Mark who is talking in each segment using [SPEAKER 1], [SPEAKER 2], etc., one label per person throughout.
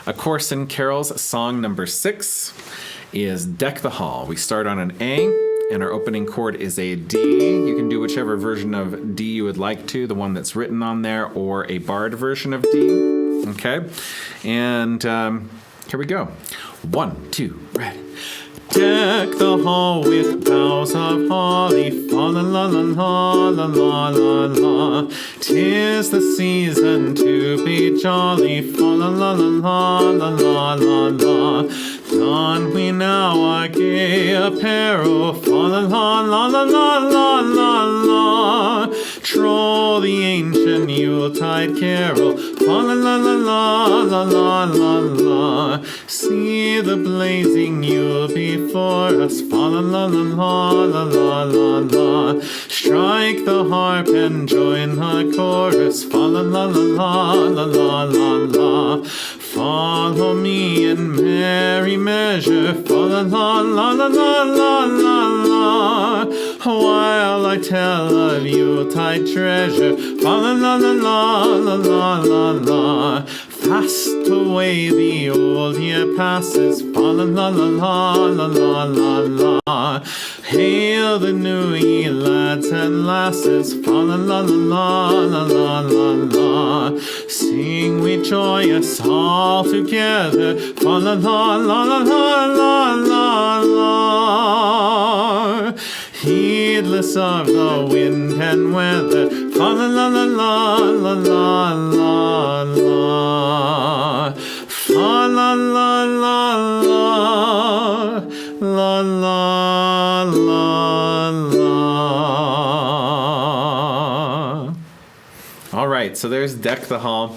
[SPEAKER 1] A Course in Carols, song number 6 is Deck the Hall. We start on an A, and our opening chord is a D. You can do whichever version of D you would like to, the one that's written on there, or a barred version of D. Okay? And here we go. 1, 2, ready. Deck the hall with boughs of holly, fa la la la la la la la la. 'Tis the season to be jolly, fa la la la la la la la. Don we now our gay apparel, fa la la la la la la la la. Troll the ancient Yuletide carol, fa la la la la la la la la. See the blazing Yule before us, fa la la la la la la la. Strike the harp and join the chorus, fa la la la la la la la. Follow me in merry measure, fa la la la la la la la la. While I tell of Yuletide treasure, fa la la la la la la la. Fast away the old year passes, fa la la la la la la la. Hail the new ye lads and lasses, fa la la la la la la la. Sing we joyous all together, fa la la la la la la la. Heedless of the wind and weather, fa la la la la la la la la. Fa la la la la la la la la. All right, so there's Deck the Hall.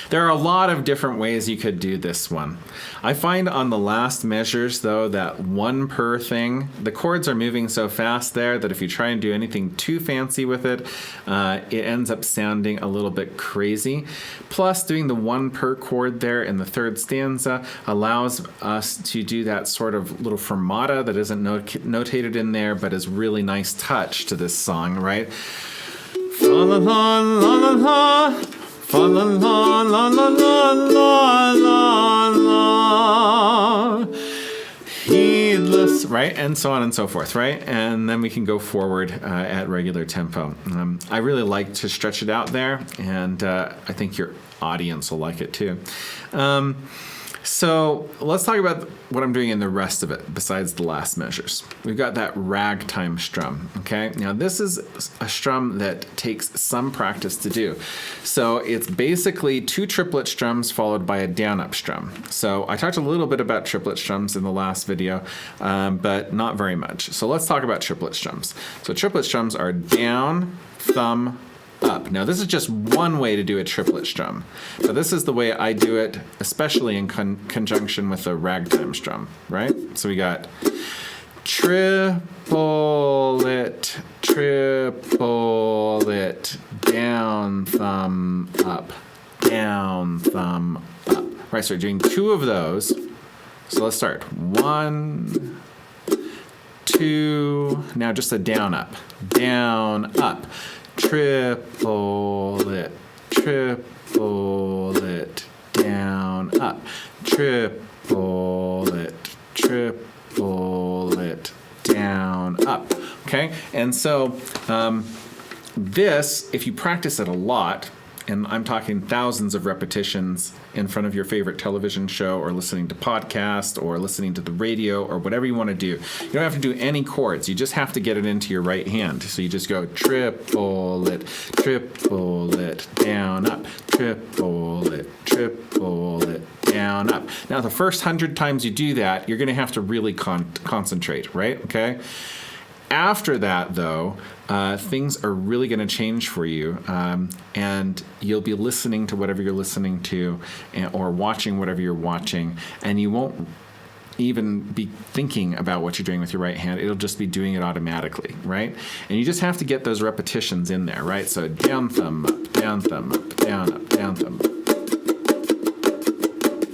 [SPEAKER 1] There are a lot of different ways you could do this one. I find on the last measures, though, that 1 per thing, the chords are moving so fast there that if you try and do anything too fancy with it, it ends up sounding a little bit crazy. Plus, doing the 1 per chord there in the 3rd stanza allows us to do that sort of little fermata that isn't notated in there, but is really nice touch to this song, right? Fa la la la la la. Fa la la la la la la la la. Heedless, right? And so on and so forth, right? And then we can go forward at regular tempo. I really like to stretch it out there, and I think your audience will like it too. So let's talk about what I'm doing in the rest of it besides the last measures. We've got that ragtime strum, okay? Now this is a strum that takes some practice to do. So it's basically 2 triplet strums followed by a down-up strum. So I talked a little bit about triplet strums in the last video, but not very much. So let's talk about triplet strums. So triplet strums are down, thumb, up. Now this is just one way to do a triplet strum, but this is the way I do it, especially in conjunction with a ragtime strum, right? So we got triplet, triplet, down, thumb, up, down, thumb, up. Right, so we're doing 2 of those. So let's start. 1, 2, now just a down, up, triplet, triplet, down, up, triplet, triplet, down, up. Okay, and so this, if you practice it a lot, and I'm talking thousands of repetitions in front of your favorite television show or listening to podcasts or listening to the radio or whatever you want to do. You don't have to do any chords. You just have to get it into your right hand. So you just go triplet, triplet, down, up, triplet, triplet, down, up. Now the first 100 times you do that, you're going to have to really concentrate, right? Okay. After that, though, things are really going to change for you, and you'll be listening to whatever you're listening to or watching whatever you're watching, and you won't even be thinking about what you're doing with your right hand. It'll just be doing it automatically, right? And you just have to get those repetitions in there, right? So down, thumb, up, down, thumb, up, down, thumb, up.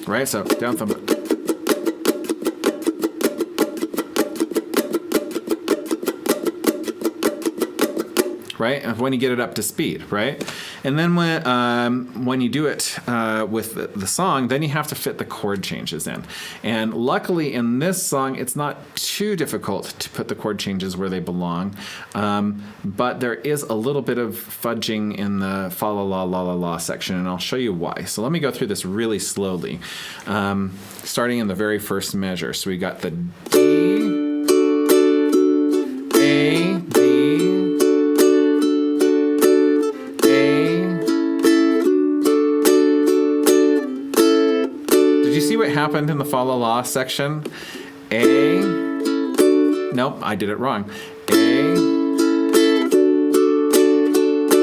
[SPEAKER 1] Right? So down, thumb, up. right? When you get it up to speed, right? And then when you do it with the song, then you have to fit the chord changes in. And luckily in this song, it's not too difficult to put the chord changes where they belong, but there is a little bit of fudging in the fa la la la la la section, and I'll show you why. So let me go through this really slowly, starting in the very first measure. So we got the D, A, D, A. Did you see what happened in the fa la la section? A, nope, I did it wrong. A,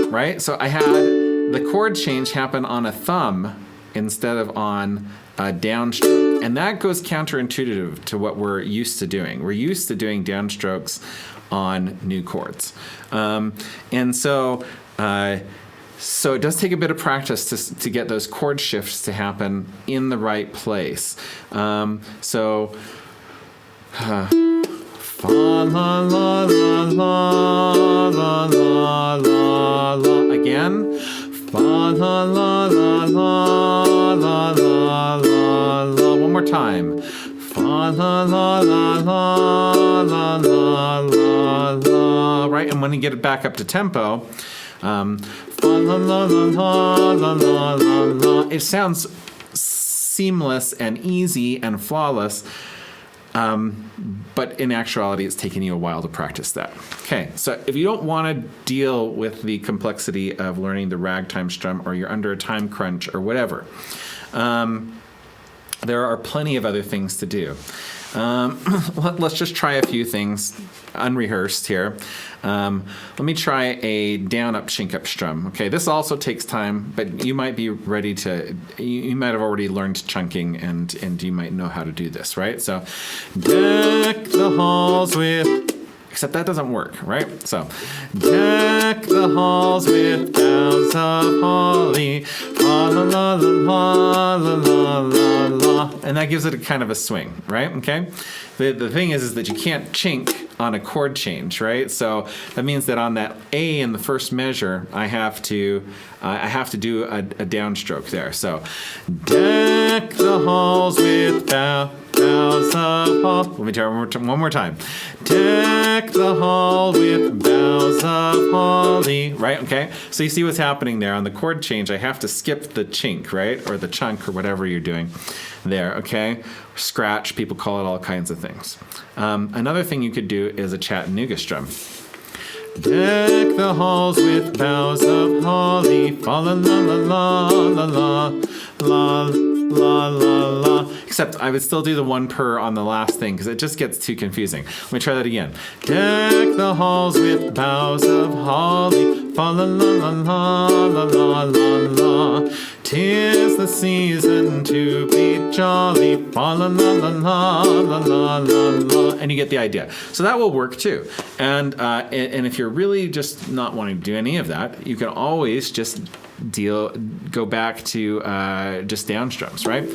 [SPEAKER 1] right? So I had the chord change happen on a thumb instead of on a downstroke. And that goes counterintuitive to what we're used to doing. We're used to doing downstrokes on new chords. And so it does take a bit of practice to get those chord shifts to happen in the right place. Fa la la la la la la la la. Again. Fa la la la la la la la la. One more time. Fa la la la la la la la la. Right, and when you get it back up to tempo, fa la la la la la la la la. It sounds seamless and easy and flawless. But in actuality, it's taken you a while to practice that. Okay, so if you don't want to deal with the complexity of learning the ragtime strum, or you're under a time crunch or whatever, there are plenty of other things to do. Let's just try a few things unrehearsed here. Let me try a down-up, chink-up strum. Okay, this also takes time, but you might be ready to, you might have already learned chunking, and you might know how to do this, right? So, deck the halls with, except that doesn't work, right? So, deck the halls with boughs of holly, la la la la la la la la, and that gives it a kind of a swing, right? Okay. The thing is that you can't chink on a chord change, right? So that means that on that A in the first measure, I have to do a downstroke there. So, deck the halls with boughs of holly. Let me try one more time. Deck the hall with boughs of holly. Right? Okay. So you see what's happening there on the chord change. I have to skip the chink, right, or the chunk, or whatever you're doing there. Okay. Scratch. People call it all kinds of things. Another thing you could do is a Chattanooga strum. Deck the halls with boughs of holly, fa la la la la la la la la la. Except I would still do the one per on the last thing because it just gets too confusing. Let me try that again. Deck the halls with boughs of holly, fa la la la la la la la. 'Tis the season to be jolly, fa la la la la la la la la. And you get the idea. So that will work too. And if you're really just not wanting to do any of that, you can always just go back to just down strums, right?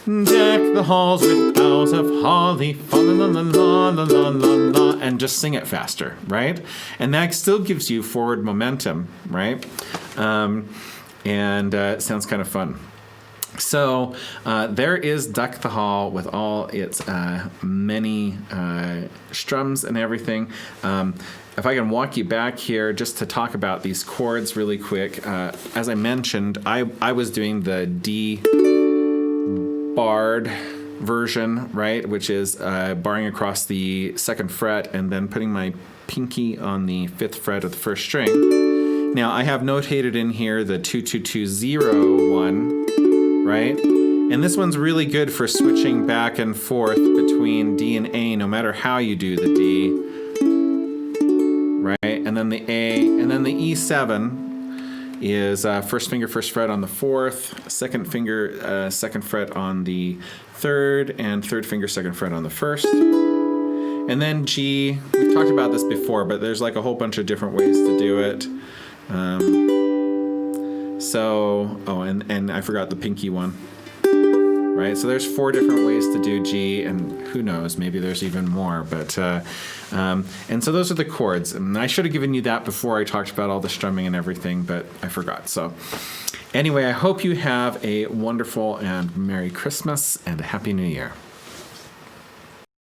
[SPEAKER 1] Deck the halls with boughs of holly, fa la la la la la la la, and just sing it faster, right? And that still gives you forward momentum, right? And it sounds kind of fun. So there is Duck the Hall with all its many strums and everything. If I can walk you back here just to talk about these chords really quick. As I mentioned, I was doing the D barred version, right, which is barring across the 2nd fret and then putting my pinky on the 5th fret of the 1st string. Now, I have notated in here the 2-2-2-0-1, right? And this one's really good for switching back and forth between D and A, no matter how you do the D, right? And then the A, and then the E7 is 1st finger, 1st fret on the 4th, 2nd finger, 2nd fret on the 3rd, and 3rd finger, 2nd fret on the 1st. And then G, we've talked about this before, but there's like a whole bunch of different ways to do it. And I forgot the pinky one. right? So there's 4 different ways to do G, and who knows, maybe there's even more. But and so those are the chords. And I should have given you that before I talked about all the strumming and everything, but I forgot. So anyway, I hope you have a wonderful and Merry Christmas and a Happy New Year.